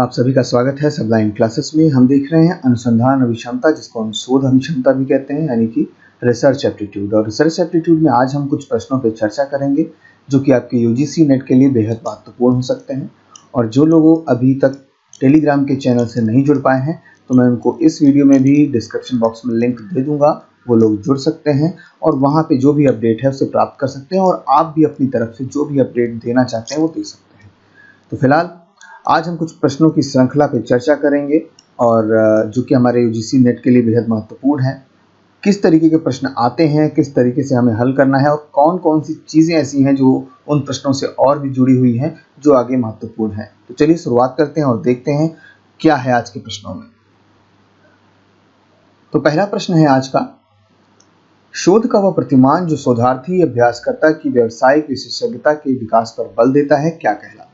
आप सभी का स्वागत है सबलाइन क्लासेस में। हम देख रहे हैं अनुसंधान अभिक्षमता, जिसको हम शोध अभिक्षमता भी कहते हैं, यानी कि रिसर्च एप्टीट्यूड। और रिसर्च एप्टीट्यूड में आज हम कुछ प्रश्नों पर चर्चा करेंगे जो कि आपके यूजीसी नेट के लिए बेहद महत्वपूर्ण हो सकते हैं। और जो लोग अभी तक टेलीग्राम के चैनल से नहीं जुड़ पाए हैं तो मैं उनको इस वीडियो में भी डिस्क्रिप्शन बॉक्स में लिंक दे दूंगा, वो लोग जुड़ सकते हैं और वहाँ पे जो भी अपडेट है उसे प्राप्त कर सकते हैं। और आप भी अपनी तरफ से जो भी अपडेट देना चाहते हैं वो दे सकते हैं। तो फिलहाल आज हम कुछ प्रश्नों की श्रृंखला पर चर्चा करेंगे और जो कि हमारे यूजीसी नेट के लिए बेहद महत्वपूर्ण है। किस तरीके के प्रश्न आते हैं, किस तरीके से हमें हल करना है और कौन कौन सी चीज़ें ऐसी हैं जो उन प्रश्नों से और भी जुड़ी हुई हैं जो आगे महत्वपूर्ण है। तो चलिए शुरुआत करते हैं और देखते हैं क्या है आज के प्रश्नों में। तो पहला प्रश्न है आज का, शोध का वह प्रतिमान जो शोधार्थी अभ्यासकर्ता की व्यावसायिक विशेषज्ञता के विकास पर बल देता है क्या कहलाता है?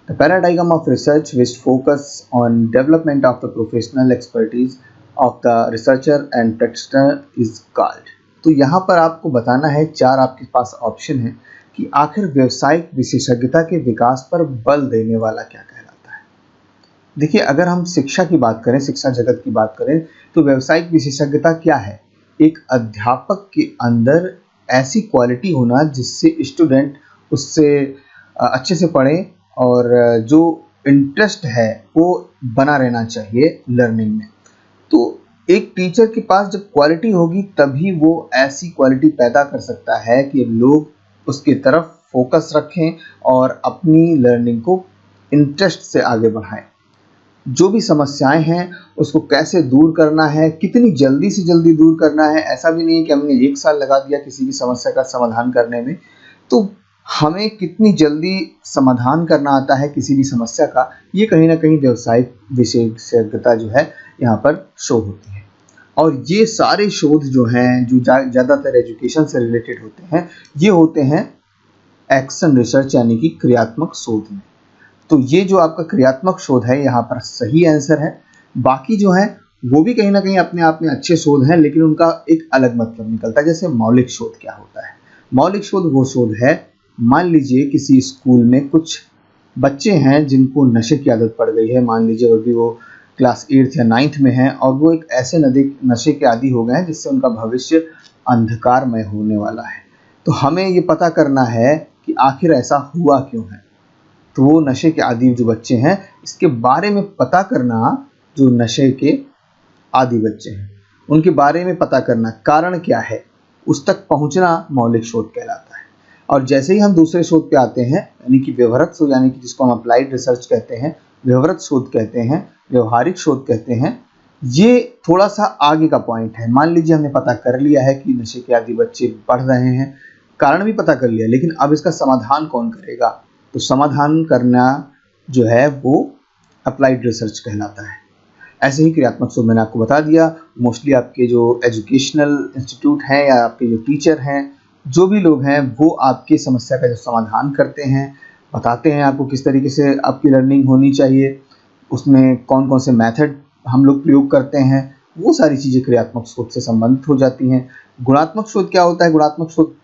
The paradigm of research which focus on development of the professional expertise of the researcher and practitioner is called। तो यहाँ पर आपको बताना है, चार आपके पास ऑप्शन है कि आखिर व्यावसायिक विशेषज्ञता के विकास पर बल देने वाला क्या कहलाता है। देखिए, अगर हम शिक्षा की बात करें, शिक्षा जगत की बात करें, तो व्यावसायिक विशेषज्ञता क्या है? एक अध्यापक के अंदर ऐसी क्वालिटी होना जिससे स्टूडेंट उससे अच्छे से पढ़े और जो इंटरेस्ट है वो बना रहना चाहिए लर्निंग में। तो एक टीचर के पास जब क्वालिटी होगी तभी वो ऐसी क्वालिटी पैदा कर सकता है कि लोग उसके तरफ फोकस रखें और अपनी लर्निंग को इंटरेस्ट से आगे बढ़ाएं। जो भी समस्याएं हैं उसको कैसे दूर करना है, कितनी जल्दी से जल्दी दूर करना है। ऐसा भी नहीं है कि हमने 1 साल लगा दिया किसी भी समस्या का समाधान करने में, तो हमें कितनी जल्दी समाधान करना आता है किसी भी समस्या का, ये कहीं ना कहीं व्यावसायिक विशेषज्ञता जो है यहाँ पर शो होती है। और ये सारे शोध जो हैं जो ज़्यादातर एजुकेशन से रिलेटेड होते हैं, ये होते हैं एक्शन रिसर्च यानी कि क्रियात्मक शोध में। तो ये जो आपका क्रियात्मक शोध है यहाँ पर सही आंसर है। बाकी जो है वो भी कहीं ना कहीं अपने आप में अच्छे शोध हैं, लेकिन उनका एक अलग मतलब निकलता है। जैसे मौलिक शोध क्या होता है? मौलिक शोध वो शोध है, मान लीजिए किसी स्कूल में कुछ बच्चे हैं जिनको नशे की आदत पड़ गई है। मान लीजिए अभी वो क्लास 8th या 9th में हैं और वो एक ऐसे नशे के आदी हो गए हैं जिससे उनका भविष्य अंधकारमय होने वाला है। तो हमें ये पता करना है कि आखिर ऐसा हुआ क्यों है। तो वो नशे के आदी जो बच्चे हैं, इसके बारे में पता करना, जो नशे के आदी बच्चे हैं उनके बारे में पता करना, कारण क्या है, उस तक पहुंचना मौलिक शोध कहलाता है। और जैसे ही हम दूसरे शोध पे आते हैं, यानी कि व्यवहारिक शोध, यानी कि जिसको हम अप्लाइड रिसर्च कहते हैं, व्यवहारिक शोध कहते हैं, व्यवहारिक शोध कहते हैं, ये थोड़ा सा आगे का पॉइंट है। मान लीजिए हमने पता कर लिया है कि नशे के आदी बच्चे बढ़ रहे हैं, कारण भी पता कर लिया, लेकिन अब इसका समाधान कौन करेगा? तो समाधान करना जो है वो अप्लाइड रिसर्च कहलाता है। ऐसे ही क्रियात्मक शोध मैंने आपको बता दिया। मोस्टली आपके जो एजुकेशनल इंस्टीट्यूट हैं या आपके जो टीचर हैं, जो भी लोग हैं, वो आपकी समस्या का जो समाधान करते हैं, बताते हैं आपको किस तरीके से आपकी लर्निंग होनी चाहिए, उसमें कौन कौन से मेथड हम लोग प्रयोग करते हैं, वो सारी चीज़ें क्रियात्मक शोध से संबंधित हो जाती हैं। गुणात्मक शोध क्या होता है? गुणात्मक शोध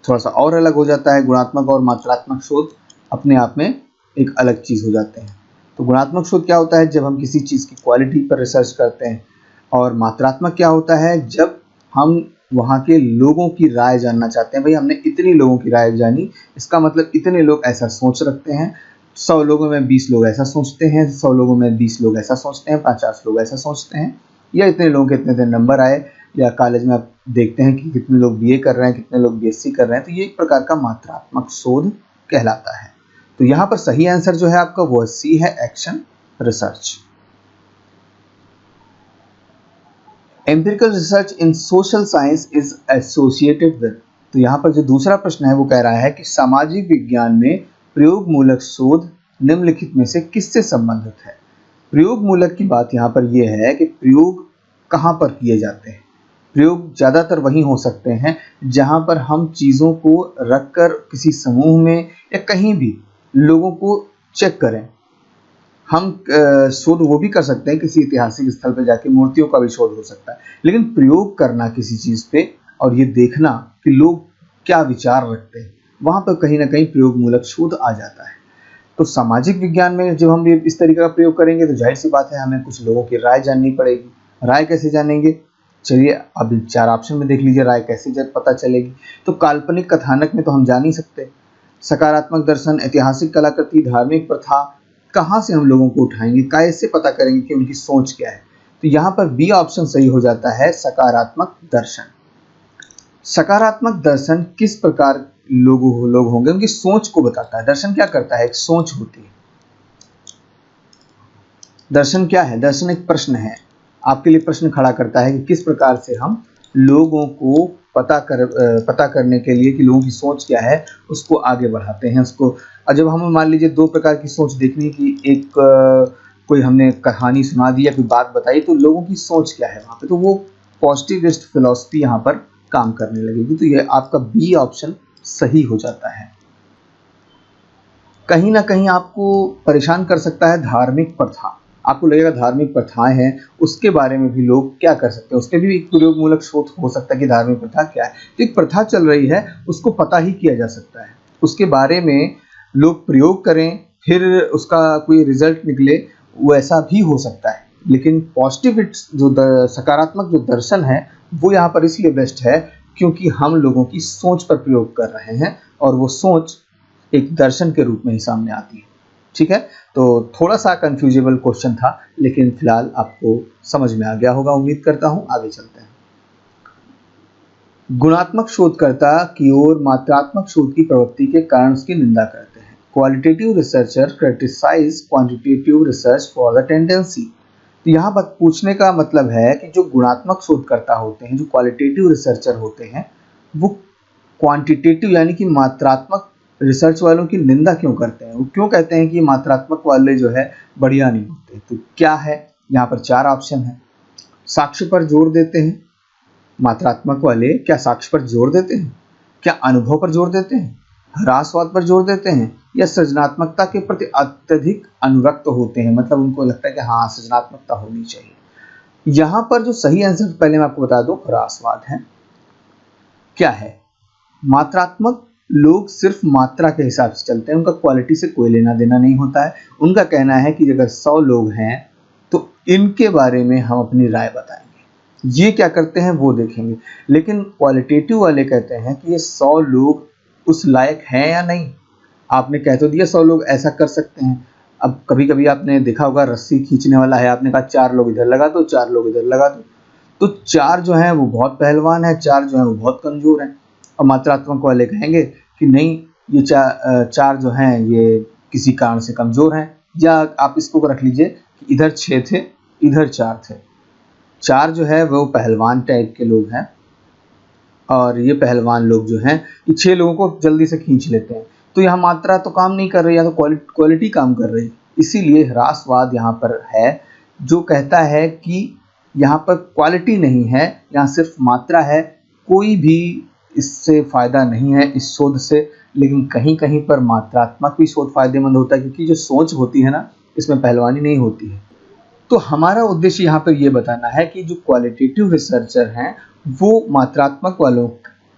थोड़ा सा और अलग हो जाता है। गुणात्मक और मात्रात्मक शोध अपने आप में एक अलग चीज़ हो जाते हैं। तो गुणात्मक शोध क्या होता है? जब हम किसी चीज़ की क्वालिटी पर रिसर्च करते हैं। और मात्रात्मक क्या होता है? जब हम वहाँ के लोगों की राय जानना चाहते हैं। भाई हमने इतनी लोगों की राय जानी, इसका मतलब इतने लोग ऐसा सोच रखते हैं, 100 लोगों में 20 लोग ऐसा सोचते हैं, 100 लोगों में 20 लोग ऐसा सोचते हैं, 50 लोग ऐसा सोचते हैं, या इतने लोगों के इतने नंबर आए, या कॉलेज में आप देखते हैं कि कितने लोग बीए कर रहे हैं, कितने लोग बीएससी कर रहे हैं। तो ये एक प्रकार का मात्रात्मक शोध कहलाता है। तो यहाँ पर सही आंसर जो है आपका वो सी है, action research. Empirical research in social science is associated with. तो यहाँ पर जो दूसरा प्रश्न है वो कह रहा है कि सामाजिक विज्ञान में प्रयोग मूलक शोध निम्नलिखित में से किससे संबंधित है? प्रयोग मूलक की बात यहाँ पर ये है कि प्रयोग कहाँ पर किए जाते हैं। प्रयोग ज़्यादातर वहीं हो सकते हैं जहाँ पर हम चीज़ों को रखकर किसी समूह में या कहीं भी लोगों को चेक करें। हम शोध वो भी कर सकते हैं, किसी ऐतिहासिक स्थल पर जाके मूर्तियों का भी शोध हो सकता है, लेकिन प्रयोग करना किसी चीज़ पे और ये देखना कि लोग क्या विचार रखते हैं, वहाँ पर कहीं ना कहीं प्रयोग मूलक शोध आ जाता है। तो सामाजिक विज्ञान में जब हम इस तरीके का प्रयोग करेंगे तो जाहिर सी बात है हमें कुछ लोगों की राय जाननी पड़ेगी। राय कैसे जानेंगे? चलिए अब 4 ऑप्शन में देख लीजिए राय कैसे पता चलेगी। तो काल्पनिक कथानक में तो हम जान ही सकते, सकारात्मक दर्शन, ऐतिहासिक कलाकृति, धार्मिक प्रथा, कहाँ से हम लोगों को उठाएंगे, कैसे पता करेंगे कि उनकी सोच क्या है? तो यहाँ पर बी ऑप्शन सही हो जाता है, सकारात्मक दर्शन। सकारात्मक दर्शन किस प्रकार लोग होंगे, उनकी सोच को बताता है। दर्शन क्या करता है? एक सोच होती है। दर्शन क्या है? दर्शन एक प्रश्न है, आपके लिए प्रश्न खड़ा करता है कि किस प्रकार से हम लोगों को पता करने के लिए कि लोगों की सोच क्या है उसको आगे बढ़ाते हैं उसको। और जब हम मान लीजिए 2 प्रकार की सोच देखनी कि एक कोई हमने कहानी सुना दी या कोई बात बताई, तो लोगों की सोच क्या है वहाँ पे, तो वो पॉजिटिविस्ट फिलॉसफी यहाँ पर काम करने लगेगी। तो ये आपका बी ऑप्शन सही हो जाता है। कहीं ना कहीं आपको परेशान कर सकता है धार्मिक प्रथा। आपको लगेगा धार्मिक प्रथाएं हैं, उसके बारे में भी लोग क्या कर सकते हैं, उसके भी एक प्रयोगमूलक शोध हो सकता है कि धार्मिक प्रथा क्या है। तो एक प्रथा चल रही है, उसको पता ही किया जा सकता है, उसके बारे में लोग प्रयोग करें, फिर उसका कोई रिजल्ट निकले, वो ऐसा भी हो सकता है। लेकिन पॉजिटिव जो सकारात्मक जो दर्शन है वो यहाँ पर इसलिए बेस्ट है क्योंकि हम लोगों की सोच पर प्रयोग कर रहे हैं और वो सोच एक दर्शन के रूप में ही सामने आती है। ठीक है, तो थोड़ा सा कंफ्यूजेबल क्वेश्चन था, लेकिन फिलहाल आपको समझ में आ गया होगा, उम्मीद करता हूं। आगे चलते हैं। गुणात्मक शोधकर्ता की ओर मात्रात्मक शोध की प्रवृत्ति के कारण उसकी निंदा करते हैं। Qualitative researcher criticise quantitative research for the tendency. तो यहाँ पर पूछने का मतलब है कि जो गुणात्मक शोधकर्ता होते हैं, जो क्वालिटेटिव रिसर्चर होते हैं, वो क्वांटिटेटिव यानी कि मात्रात्मक रिसर्च वालों की निंदा क्यों करते हैं? वो क्यों कहते हैं कि मात्रात्मक वाले जो है बढ़िया नहीं होते? तो क्या है, यहाँ पर 4 ऑप्शन है। साक्ष्य पर जोर देते हैं, मात्रात्मक वाले क्या साक्ष्य पर जोर देते हैं? क्या अनुभव पर जोर देते हैं? ह्रासवाद पर जोर देते हैं? या सृजनात्मकता के प्रति अत्यधिक अनुरक्त होते हैं, मतलब उनको लगता है कि हाँ सृजनात्मकता होनी चाहिए। यहाँ पर जो सही आंसर पहले मैं आपको बता दूं, ह्रासवाद है। क्या है? मात्रात्मक लोग सिर्फ मात्रा के हिसाब से चलते हैं, उनका क्वालिटी से कोई लेना देना नहीं होता है। उनका कहना है कि अगर 100 लोग हैं तो इनके बारे में हम अपनी राय बताएंगे, ये क्या करते हैं वो देखेंगे। लेकिन क्वालिटेटिव वाले कहते हैं कि ये 100 लोग उस लायक हैं या नहीं। आपने कह तो दिया 100 लोग ऐसा कर सकते हैं, अब कभी कभी आपने देखा होगा रस्सी खींचने वाला है, आपने कहा 4 लोग इधर लगा दो, 4 लोग इधर लगा दो, तो 4 जो है वो बहुत पहलवान है, 4 जो है वो बहुत कमजोर हैं। और मात्रात्मक वाले कहेंगे कि नहीं, ये 4 जो हैं ये किसी कारण से कमजोर हैं। या आप इसको रख लीजिए कि इधर 6 थे, इधर 4 थे, 4 जो है वो पहलवान टाइप के लोग हैं और ये पहलवान लोग जो हैं ये 6 लोगों को जल्दी से खींच लेते हैं। तो यहाँ मात्रा तो काम नहीं कर रही, या तो क्वालिटी काम कर रही। इसीलिए ह्रासवाद यहाँ पर है, जो कहता है कि यहाँ पर क्वालिटी नहीं है, यहाँ सिर्फ मात्रा है, कोई भी इससे फायदा नहीं है इस शोध से। लेकिन कहीं कहीं पर मात्रात्मक भी शोध फायदेमंद होता है, क्योंकि जो सोच होती है ना, इसमें पहलवानी नहीं होती है। तो हमारा उद्देश्य यहाँ पर ये बताना है कि जो क्वालिटेटिव रिसर्चर हैं वो मात्रात्मक वालों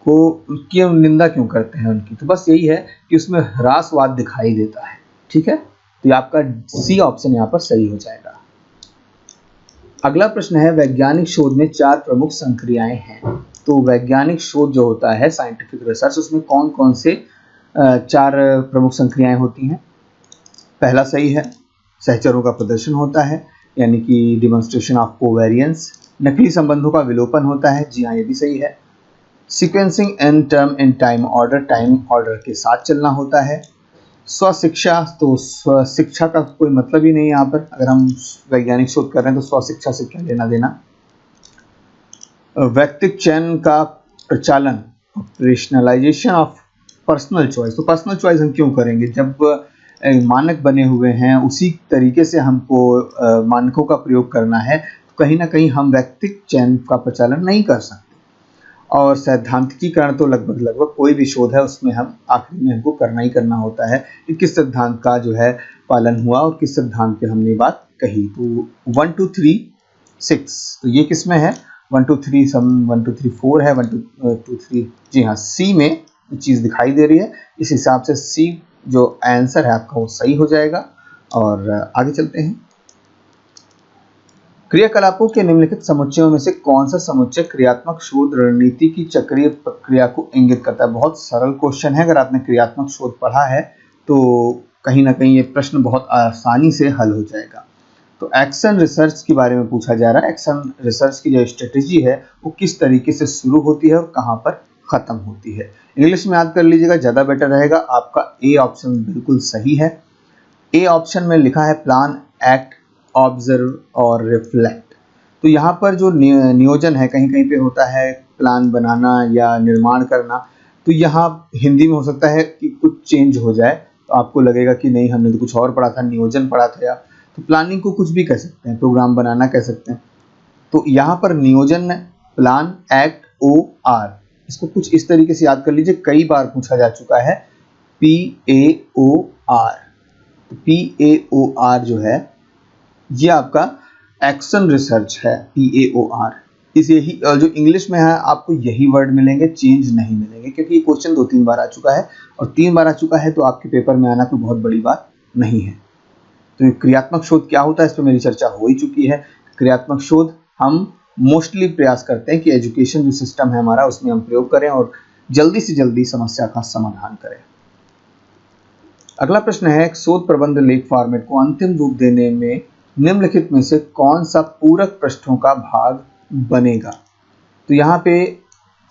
को की निंदा क्यों करते हैं उनकी। तो बस यही है कि उसमें ह्रासवाद दिखाई देता है। ठीक है, तो ये आपका सी ऑप्शन यहाँ पर सही हो जाएगा। अगला प्रश्न है, वैज्ञानिक शोध में 4 प्रमुख संक्रियाएं हैं। तो वैज्ञानिक शोध जो होता है, साइंटिफिक रिसर्च, उसमें कौन कौन से 4 प्रमुख संक्रियाएं होती हैं? पहला सही है, सहचरों का प्रदर्शन होता है, यानी कि डिमॉन्स्ट्रेशन ऑफ कोवेरियंस। नकली संबंधों का विलोपन होता है, जी हाँ ये भी सही है। Sequencing an term in time order के साथ चलना होता है। स्वशिक्षा, तो स्वशिक्षा का कोई मतलब ही नहीं है यहाँ पर। अगर हम वैज्ञानिक शोध कर रहे हैं तो स्वशिक्षा से क्या लेना देना। व्यक्तिगत चयन का प्रचालन, ऑपरेशनलाइजेशन ऑफ पर्सनल चॉइस। तो पर्सनल चॉइस हम क्यों करेंगे, जब मानक बने हुए हैं उसी तरीके से हमको मानकों का प्रयोग करना है, तो कहीं ना कहीं हम व्यक्तिगत चयन का प्रचालन नहीं कर सकते। और सैद्धांतिकीकरण तो लगभग कोई भी शोध है उसमें हम आखिरी में हमको करना ही करना होता है कि किस सिद्धांत का जो है पालन हुआ और किस सिद्धांत पे हमने बात कही। तो 1 2 3 6, तो ये किस में है? 1 2 3 1 2 3 4 है, 1 2 3, जी हाँ सी में चीज़ दिखाई दे रही है। इस हिसाब से सी जो आंसर है आपका वो सही हो जाएगा। और आगे चलते हैं। क्रियाकलापों के निम्नलिखित समुच्चयों में से कौन सा समुच्चय क्रियात्मक शोध रणनीति की चक्रीय प्रक्रिया को इंगित करता है? बहुत सरल क्वेश्चन है। अगर आपने क्रियात्मक शोध पढ़ा है तो कहीं ना कहीं ये प्रश्न बहुत आसानी से हल हो जाएगा। तो एक्शन रिसर्च के बारे में पूछा जा रहा है। एक्शन रिसर्च की जो स्ट्रेटेजी है वो किस तरीके से शुरू होती है और कहाँ पर खत्म होती है? इंग्लिश में याद कर लीजिएगा, ज़्यादा बेटर रहेगा। आपका ए ऑप्शन बिल्कुल सही है। ए ऑप्शन में लिखा है प्लान, एक्ट, ऑब्जर्व और रिफ्लेक्ट। तो यहाँ पर जो नियोजन है, कहीं कहीं पे होता है प्लान बनाना या निर्माण करना, तो यहाँ हिंदी में हो सकता है कि कुछ चेंज हो जाए, तो आपको लगेगा कि नहीं हमने तो कुछ और पढ़ा था, नियोजन पढ़ा था। या तो प्लानिंग को कुछ भी कह सकते हैं, प्रोग्राम बनाना कह सकते हैं। तो यहाँ पर नियोजन, प्लान, एक्ट, ओ, आर, इसको कुछ इस तरीके से याद कर लीजिए। कई बार पूछा जा चुका है PAOR। PAOR जो है ये आपका एक्शन रिसर्च है। PAOR इस यही जो इंग्लिश में है आपको यही वर्ड मिलेंगे, चेंज नहीं मिलेंगे, क्योंकि ये क्वेश्चन 2-3 बार आ चुका है और 3 बार आ चुका है तो आपके पेपर में आना कोई बहुत बड़ी बात नहीं है। तो क्रियात्मक शोध क्या होता है इस पर मेरी चर्चा हो ही चुकी है। क्रियात्मक शोध हम मोस्टली प्रयास करते हैं कि एजुकेशन जो सिस्टम है हमारा उसमें हम प्रयोग करें और जल्दी से जल्दी समस्या का समाधान करें। अगला प्रश्न है, एक शोध प्रबंध लेख फॉर्मेट को अंतिम रूप देने में निम्नलिखित में से कौन सा पूरक पृष्ठों का भाग बनेगा? तो यहाँ पे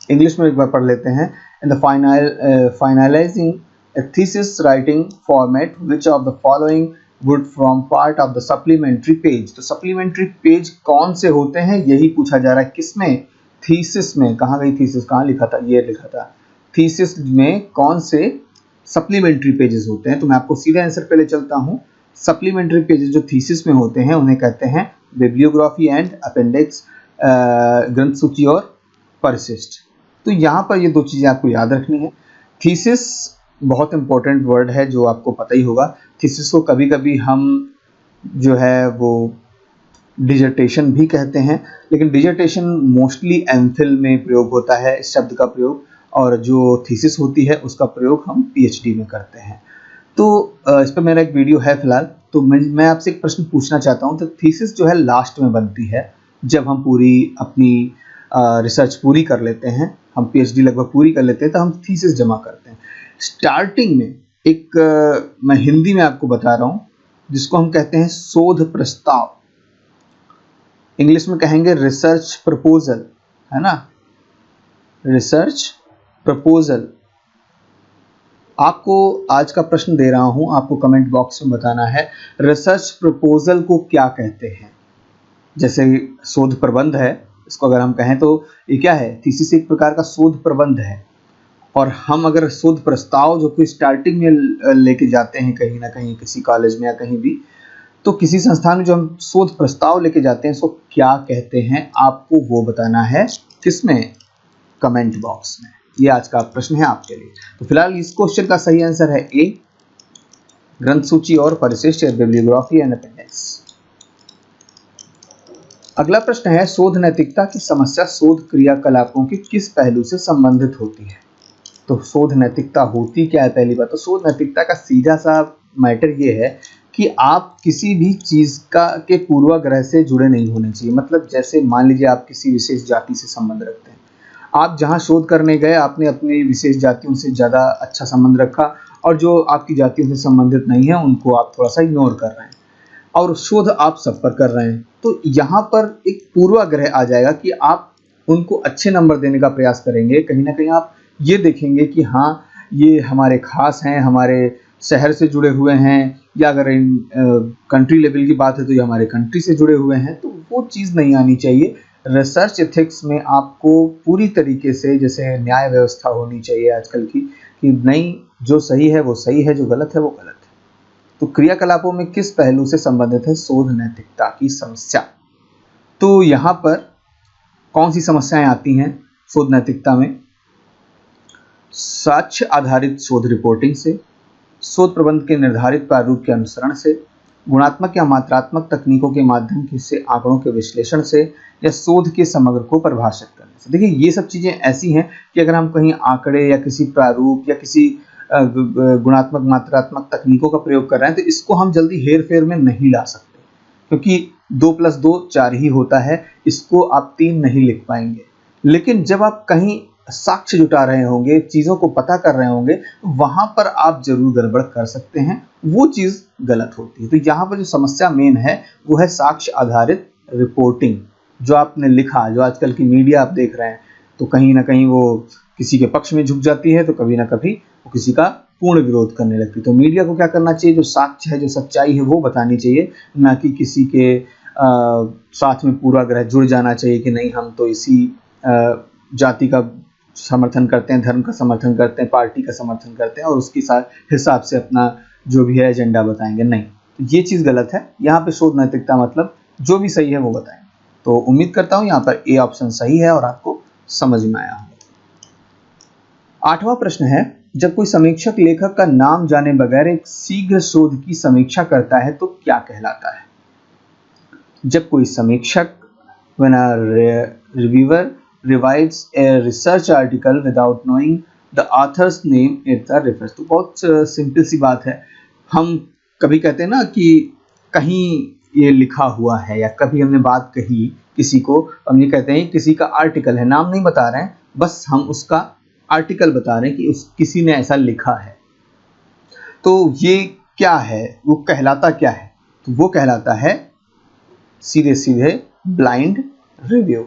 इंग्लिश में एक बार पढ़ लेते हैं। In the finalising a thesis writing format which of the following would form part of the supplementary page? तो supplementary page कौन से होते हैं यही पूछा जा रहा है। किसमें? थीसिस में। कहाँ गई थीसिस? कहाँ लिखा था? ये लिखा था। थीसिस में कौन से सप्लीमेंट्री पेजेस होते हैं? तो मैं आपको सीधे आंसर पे ले चलता हूँ। सप्लीमेंट्री पेजेस जो थीसिस में होते हैं उन्हें कहते हैं बिब्लियोग्राफी एंड अपेंडिक्स, ग्रंथ सूची और परिशिष्ट। तो यहाँ पर ये दो चीज़ें आपको याद रखनी है। थीसिस बहुत इंपॉर्टेंट वर्ड है जो आपको पता ही होगा। थीसिस को कभी कभी हम जो है वो डिजर्टेशन भी कहते हैं, लेकिन डिजर्टेशन मोस्टली एमफिल में प्रयोग होता है इस शब्द का प्रयोग, और जो थीसिस होती है उसका प्रयोग हम PhD में करते हैं। तो इस पर मेरा एक वीडियो है फिलहाल। तो मैं आपसे एक प्रश्न पूछना चाहता हूँ। तो थीसिस जो है लास्ट में बनती है, जब हम पूरी अपनी रिसर्च पूरी कर लेते हैं, हम PhD लगभग पूरी कर लेते हैं तो हम थीसिस जमा करते हैं। स्टार्टिंग में एक मैं हिंदी में आपको बता रहा हूँ जिसको हम कहते हैं शोध प्रस्ताव। इंग्लिश में कहेंगे रिसर्च प्रपोजल, है ना, रिसर्च प्रपोजल। आपको आज का प्रश्न दे रहा हूं, आपको कमेंट बॉक्स में बताना है रिसर्च प्रपोजल को क्या कहते हैं। जैसे शोध प्रबंध है, इसको अगर हम कहें तो ये क्या है? थीसिस एक प्रकार का शोध प्रबंध है। और हम अगर शोध प्रस्ताव जो कि स्टार्टिंग में लेके जाते हैं कहीं ना कहीं, किसी कॉलेज में या कहीं भी, तो किसी संस्थान में जो हम शोध प्रस्ताव लेके जाते हैं उसको क्या कहते हैं, आपको वो बताना है। किसमें? कमेंट बॉक्स में। ये आज का प्रश्न है आपके लिए। तो फिलहाल इस क्वेश्चन का सही आंसर है ए, ग्रंथ सूची और परिशिष्ट, बिब्लियोग्राफी एंड अपेंडिक्स। अगला प्रश्न है, शोध नैतिकता की समस्या शोध क्रियाकलापों के किस पहलू से संबंधित होती है? तो शोध नैतिकता होती क्या है? पहली बात तो शोध नैतिकता का सीधा सा मैटर ये है कि आप किसी भी चीज़ के पूर्वाग्रह से जुड़े नहीं होने चाहिए। मतलब जैसे मान लीजिए आप किसी विशेष जाति से संबंध रखते हैं, आप जहाँ शोध करने गए आपने अपनी विशेष जातियों से ज़्यादा अच्छा संबंध रखा, और जो आपकी जातियों से संबंधित नहीं है उनको आप थोड़ा सा इग्नोर कर रहे हैं, और शोध आप सब पर कर रहे हैं। तो यहाँ पर एक पूर्वाग्रह आ जाएगा कि आप उनको अच्छे नंबर देने का प्रयास करेंगे। कहीं ना कहीं आप ये देखेंगे कि हाँ ये हमारे खास हैं, हमारे शहर से जुड़े हुए हैं, या अगर कंट्री लेवल की बात है तो ये हमारे कंट्री से जुड़े हुए हैं। तो वो चीज़ नहीं आनी चाहिए। रिसर्च एथिक्स में आपको पूरी तरीके से, जैसे न्याय व्यवस्था होनी चाहिए आजकल की, कि नहीं जो सही है वो सही है, जो गलत है वो गलत है। तो क्रियाकलापों में किस पहलू से संबंधित है शोध नैतिकता की समस्या? तो यहाँ पर कौन सी समस्याएं आती हैं शोध नैतिकता में? साक्ष्य आधारित शोध रिपोर्टिंग से, शोध प्रबंध के निर्धारित प्रारूप के अनुसरण से, गुणात्मक या मात्रात्मक तकनीकों के माध्यम से आंकड़ों के विश्लेषण से, या शोध के समग्र को परिभाषित करने से। देखिए ये सब चीज़ें ऐसी हैं कि अगर हम कहीं आंकड़े या किसी प्रारूप या किसी गुणात्मक मात्रात्मक तकनीकों का प्रयोग कर रहे हैं, तो इसको हम जल्दी हेर फेर में नहीं ला सकते, क्योंकि 2+2 4 ही होता है, इसको आप 3 नहीं लिख पाएंगे। लेकिन जब आप कहीं साक्ष्य जुटा रहे होंगे, चीज़ों को पता कर रहे होंगे, वहाँ पर आप जरूर गड़बड़ कर सकते हैं, वो चीज़ गलत होती है। तो यहाँ पर जो समस्या मेन है वो है साक्ष्य आधारित रिपोर्टिंग। जो आपने लिखा, जो आजकल की मीडिया आप देख रहे हैं, तो कहीं ना कहीं वो किसी के पक्ष में झुक जाती है, तो कभी ना कभी वो किसी का पूर्ण विरोध करने लगती है। तो मीडिया को क्या करना चाहिए, जो साक्ष्य है, जो सच्चाई है, वो बतानी चाहिए, ना कि किसी के साथ में पूर्वाग्रह जुड़ जाना चाहिए कि नहीं हम तो इसी जाति का समर्थन करते हैं, धर्म का समर्थन करते हैं, पार्टी का समर्थन करते हैं और उसके हिसाब से अपना जो भी है एजेंडा बताएंगे। नहीं, तो ये चीज़ गलत है। यहाँ पे शोध नैतिकता मतलब जो भी सही है वो बताएं। तो उम्मीद करता हूँ यहाँ पर ए ऑप्शन सही है और आपको समझ में आया होगा। 8वां प्रश्न है, जब कोई समीक्षक लेखक का नाम जाने बगैर एक शीघ्र शोध की समीक्षा करता है तो क्या कहलाता है? जब कोई समीक्षक, when a reviewer revises a research article without knowing the author's name it the refers। तो बहुत सिंपल सी बात है। हम कभी कहते हैं ना कि कहीं ये लिखा हुआ है, या कभी हमने बात कही किसी को, हम ये कहते हैं किसी का आर्टिकल है, नाम नहीं बता रहे हैं, बस हम उसका आर्टिकल बता रहे हैं कि किसी ने ऐसा लिखा है। तो ये क्या है, वो कहलाता क्या है? तो वो कहलाता है सीधे सीधे ब्लाइंड रिव्यू।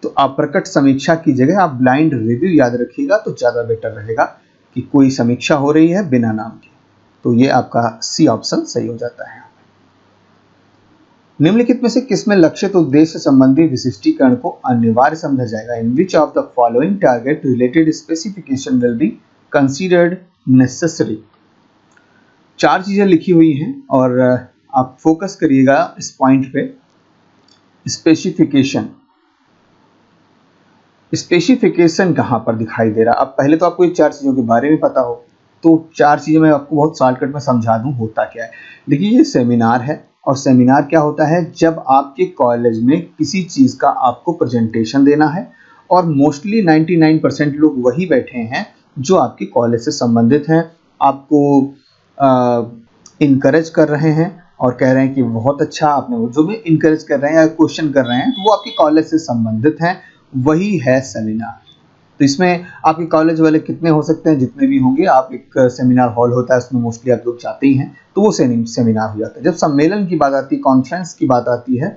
तो अप्रकट समीक्षा की जगह आप ब्लाइंड रिव्यू याद रखिएगा तो ज़्यादा बेटर रहेगा कि कोई समीक्षा हो रही है बिना नाम के। तो ये आपका सी ऑप्शन सही हो जाता है। निम्नलिखित में से किसमें लक्षित उद्देश्य संबंधी विशिष्टीकरण को अनिवार्य समझा जाएगा? In which of the following target related specification will be considered necessary? 4 चीजें लिखी हुई हैं और आप फोकस करिएगा इस पॉइंट पे। स्पेसिफिकेशन कहाँ पर दिखाई दे रहा? अब पहले तो आपको ये 4 चीज़ों के बारे में पता हो, तो 4 चीज़ें मैं आपको बहुत शॉर्टकट में समझा दूं होता क्या है। देखिए, ये सेमिनार है और सेमिनार क्या होता है, जब आपके कॉलेज में किसी चीज़ का आपको प्रेजेंटेशन देना है और मोस्टली 99% लोग वही बैठे हैं जो आपके कॉलेज से संबंधित हैं, आपको इनकरेज कर रहे हैं और कह रहे हैं कि बहुत अच्छा आपने, वो जो भी इनकरेज कर रहे हैं या क्वेश्चन कर रहे हैं, तो वो आपके कॉलेज से संबंधित हैं, वही है सेमिनार। तो इसमें आपके कॉलेज वाले कितने हो सकते हैं, जितने भी होंगे, आप एक सेमिनार हॉल होता है उसमें मोस्टली आप लोग जाते ही हैं, तो वो सेमिनार हो जाता है। जब सम्मेलन की बात आती है, कॉन्फ्रेंस की बात आती है,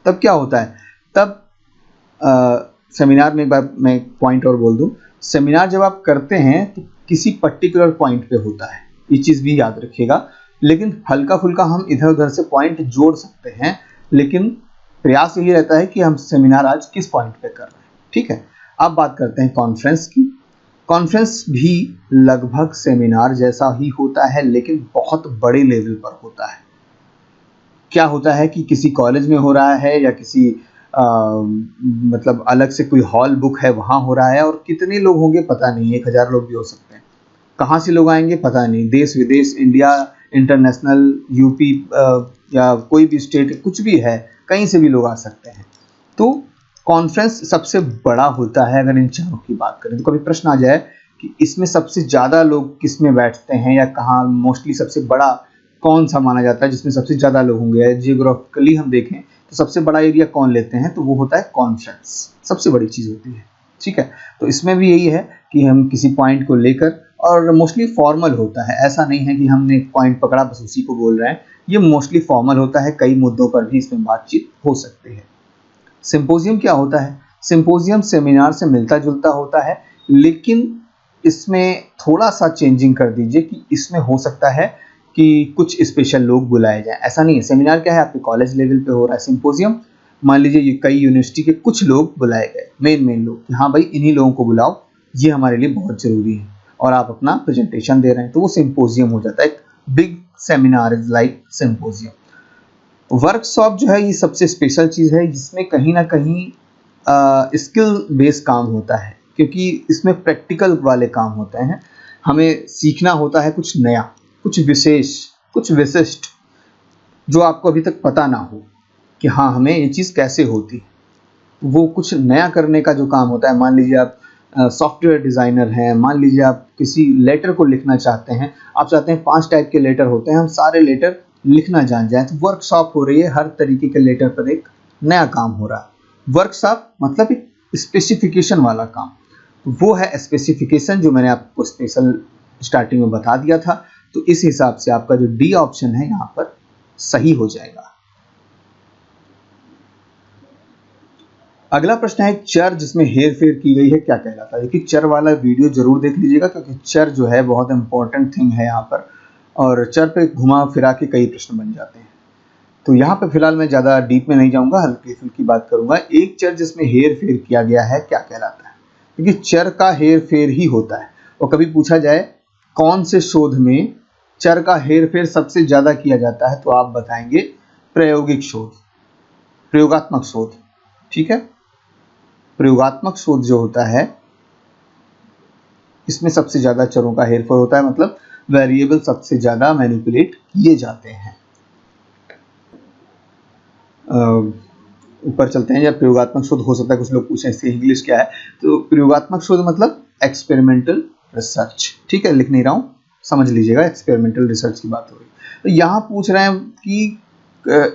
तब क्या होता है, तब सेमिनार में एक बार मैं पॉइंट और बोल दूं, सेमिनार जब आप करते हैं तो किसी पर्टिकुलर पॉइंट पे होता है, ये चीज़ भी याद रखिएगा। लेकिन हल्का फुल्का हम इधर उधर से पॉइंट जोड़ सकते हैं, लेकिन प्रयास यही रहता है कि हम सेमिनार आज किस पॉइंट पे कर रहे हैं। ठीक है, अब बात करते हैं कॉन्फ्रेंस की। कॉन्फ्रेंस भी लगभग सेमिनार जैसा ही होता है, लेकिन बहुत बड़े लेवल पर होता है। क्या होता है कि किसी कॉलेज में हो रहा है या किसी मतलब अलग से कोई हॉल बुक है वहाँ हो रहा है, और कितने लोग होंगे पता नहीं, 1000 लोग भी हो सकते हैं। कहाँ से लोग आएंगे पता नहीं, देश विदेश, इंडिया, इंटरनेशनल, यूपी या कोई भी स्टेट, कुछ भी है, कहीं से भी लोग आ सकते हैं। तो कॉन्फ्रेंस सबसे बड़ा होता है। अगर इन चारों की बात करें तो कभी प्रश्न आ जाए कि इसमें सबसे ज़्यादा लोग किस में बैठते हैं या कहाँ मोस्टली सबसे बड़ा कौन सा माना जाता है जिसमें सबसे ज़्यादा लोग होंगे, जियोग्राफिकली हम देखें तो सबसे बड़ा एरिया कौन लेते हैं, तो वो होता है कॉन्फ्रेंस, सबसे बड़ी चीज़ होती है। ठीक है, तो इसमें भी यही है कि हम किसी पॉइंट को लेकर, और मोस्टली फॉर्मल होता है, ऐसा नहीं है कि हमने एक पॉइंट पकड़ा बस उसी को बोल रहे हैं, ये मोस्टली फॉर्मल होता है, कई मुद्दों पर भी इसमें बातचीत हो सकती है। सिंपोजियम क्या होता है? सिंपोजियम सेमिनार से मिलता जुलता होता है, लेकिन इसमें थोड़ा सा चेंजिंग कर दीजिए कि इसमें हो सकता है कि कुछ स्पेशल लोग बुलाए जाएं। ऐसा नहीं है, सेमिनार क्या है, आपके कॉलेज लेवल पे हो रहा है। सिंपोजियम मान लीजिए ये कई यूनिवर्सिटी के कुछ लोग बुलाए गए, मेन लोग, कि हाँ भाई इन्हीं लोगों को बुलाओ, ये हमारे लिए बहुत जरूरी है, और आप अपना प्रेजेंटेशन दे रहे हैं, तो वो सिंपोजियम हो जाता है। एक big seminar is like symposium. Workshop जो है ये सबसे स्पेशल चीज़ है, जिसमें कहीं ना कहीं स्किल बेस्ड काम होता है, क्योंकि इसमें प्रैक्टिकल वाले काम होते हैं, हमें सीखना होता है कुछ नया, कुछ विशेष, कुछ विशिष्ट, जो आपको अभी तक पता ना हो कि हाँ हमें ये चीज़ कैसे होती है, वो कुछ नया करने का जो काम होता है। मान लीजिए आप सॉफ्टवेयर डिज़ाइनर हैं, मान लीजिए आप किसी लेटर को लिखना चाहते हैं, आप चाहते हैं 5 टाइप के लेटर होते हैं, हम सारे लेटर लिखना जान जाएं, तो वर्कशॉप हो रही है, हर तरीके के लेटर पर एक नया काम हो रहा है। वर्कशॉप मतलब एक स्पेसिफिकेशन वाला काम, तो वो है स्पेसिफिकेशन जो मैंने आपको स्पेशल स्टार्टिंग में बता दिया था। तो इस हिसाब से आपका जो डी ऑप्शन है यहाँ पर सही हो जाएगा। अगला प्रश्न है चर जिसमें हेर फेर की गई है क्या कहलाता है। देखिए चर वाला वीडियो जरूर देख लीजिएगा, क्योंकि चर जो है बहुत इंपॉर्टेंट थिंग है यहाँ पर, और चर पे घुमा फिरा के कई प्रश्न बन जाते हैं। तो यहाँ पे फिलहाल मैं ज़्यादा डीप में नहीं जाऊँगा, हल्की फुल्की बात करूँगा। एक चर जिसमें हेर फेर किया गया है क्या कहलाता है। क्योंकि चर का हेर फेर ही होता है, और कभी पूछा जाए कौन से शोध में चर का हेर फेर सबसे ज़्यादा किया जाता है, तो आप बताएंगे प्रायोगिक शोध, प्रयोगात्मक शोध। ठीक है, प्रयोगात्मक शोध जो होता है इसमें सबसे ज़्यादा चरों का हेर फेर होता है, मतलब वेरिएबल सबसे ज़्यादा मैनिपुलेट किए जाते हैं। ऊपर चलते हैं। या प्रयोगात्मक शोध हो सकता है कुछ लोग पूछें इसकी इंग्लिश क्या है, तो प्रयोगात्मक शोध मतलब एक्सपेरिमेंटल रिसर्च। ठीक है, लिख नहीं रहा हूँ, समझ लीजिएगा, एक्सपेरिमेंटल रिसर्च की बात हो रही है। तो यहाँ पूछ रहे हैं कि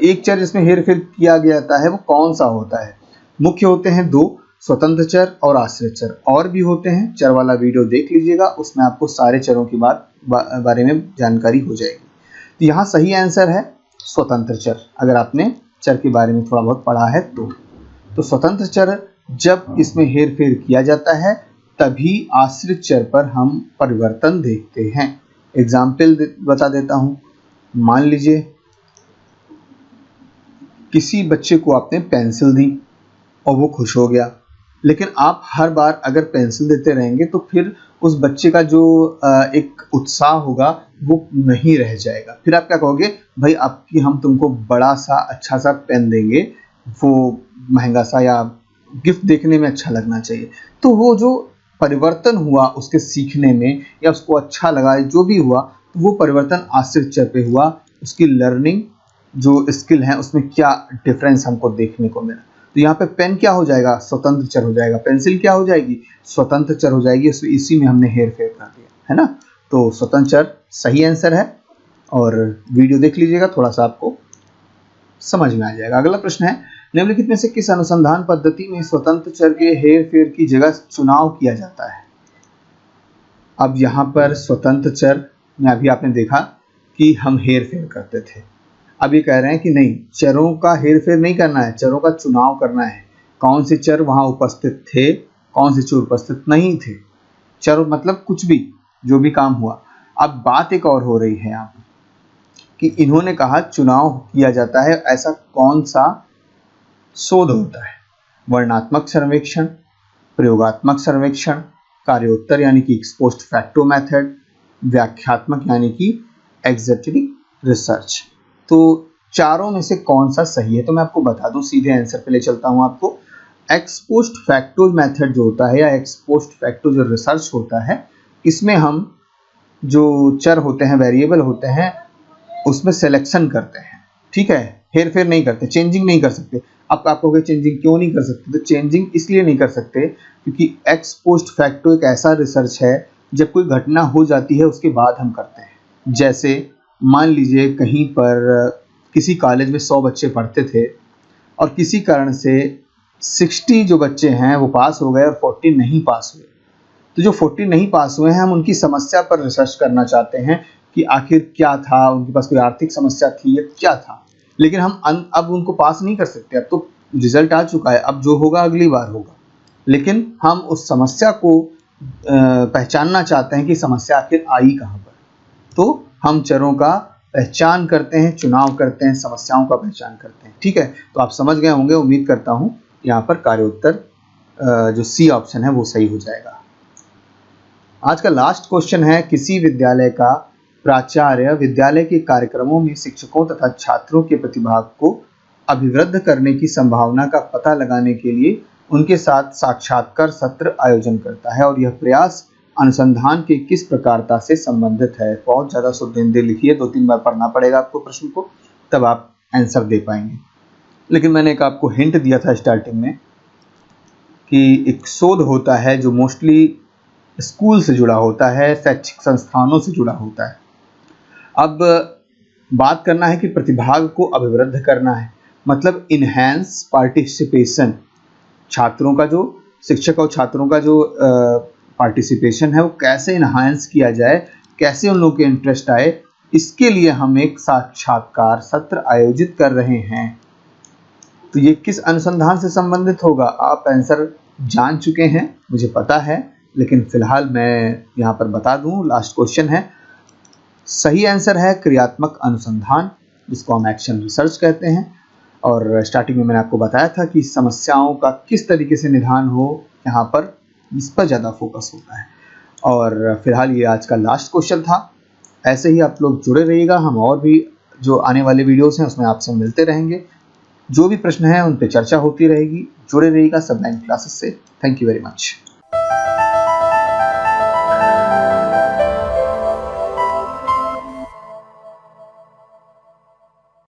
एक चर जिसमें हेर फेर किया जाता है वो कौन सा होता है। मुख्य होते हैं 2, स्वतंत्र चर और आश्रित चर। और भी होते हैं, चर वाला वीडियो देख लीजिएगा, उसमें आपको सारे चरों की बारे में जानकारी हो जाएगी। तो यहाँ सही आंसर है स्वतंत्र चर, अगर आपने चर के बारे में थोड़ा बहुत पढ़ा है तो स्वतंत्र चर जब इसमें हेर फेर किया जाता है तभी आश्रित चर पर हम परिवर्तन देखते हैं। एग्जाम्पल बता देता हूं। मान लीजिए किसी बच्चे को आपने पेंसिल दी और वो खुश हो गया, लेकिन आप हर बार अगर पेंसिल देते रहेंगे तो फिर उस बच्चे का जो एक उत्साह होगा वो नहीं रह जाएगा। फिर आप क्या कहोगे, भाई आपकी हम तुमको बड़ा सा अच्छा सा पेन देंगे, वो महंगा सा, या गिफ्ट देखने में अच्छा लगना चाहिए। तो वो जो परिवर्तन हुआ उसके सीखने में या उसको अच्छा लगा, जो भी हुआ, तो वो परिवर्तन आश्रित चर पे हुआ। उसकी लर्निंग जो स्किल है उसमें क्या डिफरेंस हमको देखने को मिला। तो यहाँ पे पेन क्या हो जाएगा, स्वतंत्र चर हो जाएगा। पेंसिल क्या हो जाएगी, स्वतंत्र चर हो जाएगी। इसी में हमने हेर फेर कर दिया है ना। तो स्वतंत्र चर सही आंसर है, और वीडियो देख लीजिएगा, थोड़ा सा आपको समझ में आ जाएगा। अगला प्रश्न है निम्नलिखित में से किस अनुसंधान पद्धति में स्वतंत्र चर के हेर फेर की जगह चुनाव किया जाता है। अब यहाँ पर स्वतंत्र चर में अभी आपने देखा कि हम हेर फेर करते थे, अब ये कह रहे हैं कि नहीं, चरों का हेर फेर नहीं करना है, चरों का चुनाव करना है। कौन से चर वहां उपस्थित थे, कौन से चर उपस्थित नहीं थे। चर मतलब कुछ भी, जो भी काम हुआ। अब बात एक और हो रही है यहाँ कि इन्होंने कहा चुनाव किया जाता है, ऐसा कौन सा शोध होता है। वर्णनात्मक सर्वेक्षण, प्रयोगात्मक सर्वेक्षण, कार्योत्तर यानी कि एक्स पोस्ट फैक्टो मेथड, व्याख्यात्मक यानी कि एग्जेक्टिव रिसर्च। तो चारों में से कौन सा सही है, तो मैं आपको बता दूं, सीधे आंसर पे ले चलता हूं आपको। एक्स पोस्ट फैक्टो मेथड जो होता है, या एक्स पोस्ट फैक्टो जो रिसर्च होता है, इसमें हम जो चर होते हैं, वेरिएबल होते हैं, उसमें सिलेक्शन करते हैं। ठीक है, हेर फेर नहीं करते, चेंजिंग नहीं कर सकते। अब आप कहोगे चेंजिंग क्यों नहीं कर सकते, तो चेंजिंग इसलिए नहीं कर सकते क्योंकि एक्स पोस्ट फैक्टो एक ऐसा रिसर्च है जब कोई घटना हो जाती है उसके बाद हम करते हैं। जैसे मान लीजिए कहीं पर किसी कॉलेज में 100 बच्चे पढ़ते थे और किसी कारण से 60 जो बच्चे हैं वो पास हो गए और 40 नहीं पास हुए। तो जो 40 नहीं पास हुए हैं, हम उनकी समस्या पर रिसर्च करना चाहते हैं कि आखिर क्या था, उनके पास कोई आर्थिक समस्या थी या क्या था। लेकिन हम अब उनको पास नहीं कर सकते, अब तो रिजल्ट आ चुका है, अब जो होगा अगली बार होगा। लेकिन हम उस समस्या को पहचानना चाहते हैं कि समस्या आखिर आई कहाँ पर। तो हम चरों का पहचान करते हैं, चुनाव करते हैं, समस्याओं का पहचान करते हैं। ठीक है, तो आप समझ गए होंगे, उम्मीद करता हूँ। यहाँ पर कार्योत्तर जो सी ऑप्शन है वो सही हो जाएगा। आज का लास्ट क्वेश्चन है, किसी विद्यालय का प्राचार्य विद्यालय के कार्यक्रमों में शिक्षकों तथा छात्रों के प्रतिभाग को अभिवृद्ध करने की संभावना का पता लगाने के लिए उनके साथ साक्षात्कार सत्र आयोजन करता है, और यह प्रयास अनुसंधान के किस प्रकारता से संबंधित है। बहुत ज़्यादा सुनिंदे लिखिए, 2-3 बार पढ़ना पड़ेगा आपको प्रश्न को, तब आप आंसर दे पाएंगे। लेकिन मैंने एक आपको हिंट दिया था स्टार्टिंग में कि एक शोध होता है जो मोस्टली स्कूल से जुड़ा होता है, शैक्षिक संस्थानों से जुड़ा होता है। अब बात करना है कि प्रतिभाग को अभिवृद्ध करना है, मतलब इनहैंस पार्टिसिपेशन। छात्रों का जो, शिक्षक और छात्रों का जो पार्टिसिपेशन है वो कैसे इनहैंस किया जाए, कैसे उन लोगों के इंटरेस्ट आए, इसके लिए हम एक साक्षात्कार सत्र आयोजित कर रहे हैं। तो ये किस अनुसंधान से संबंधित होगा, आप आंसर जान चुके हैं, मुझे पता है, लेकिन फिलहाल मैं यहाँ पर बता दूँ। लास्ट क्वेश्चन है, सही आंसर है क्रियात्मक अनुसंधान, जिसको हम एक्शन रिसर्च कहते हैं। और स्टार्टिंग में मैंने आपको बताया था कि समस्याओं का किस तरीके से निदान हो, यहाँ पर इस पर ज़्यादा फोकस होता है। और फिलहाल ये आज का लास्ट क्वेश्चन था। ऐसे ही आप लोग जुड़े रहिएगा, हम और भी जो आने वाले वीडियोस हैं उसमें आपसे मिलते रहेंगे। जो भी प्रश्न हैं उन पर चर्चा होती रहेगी। जुड़े रहिएगा सबलाइन क्लासेस से। Thank you very much.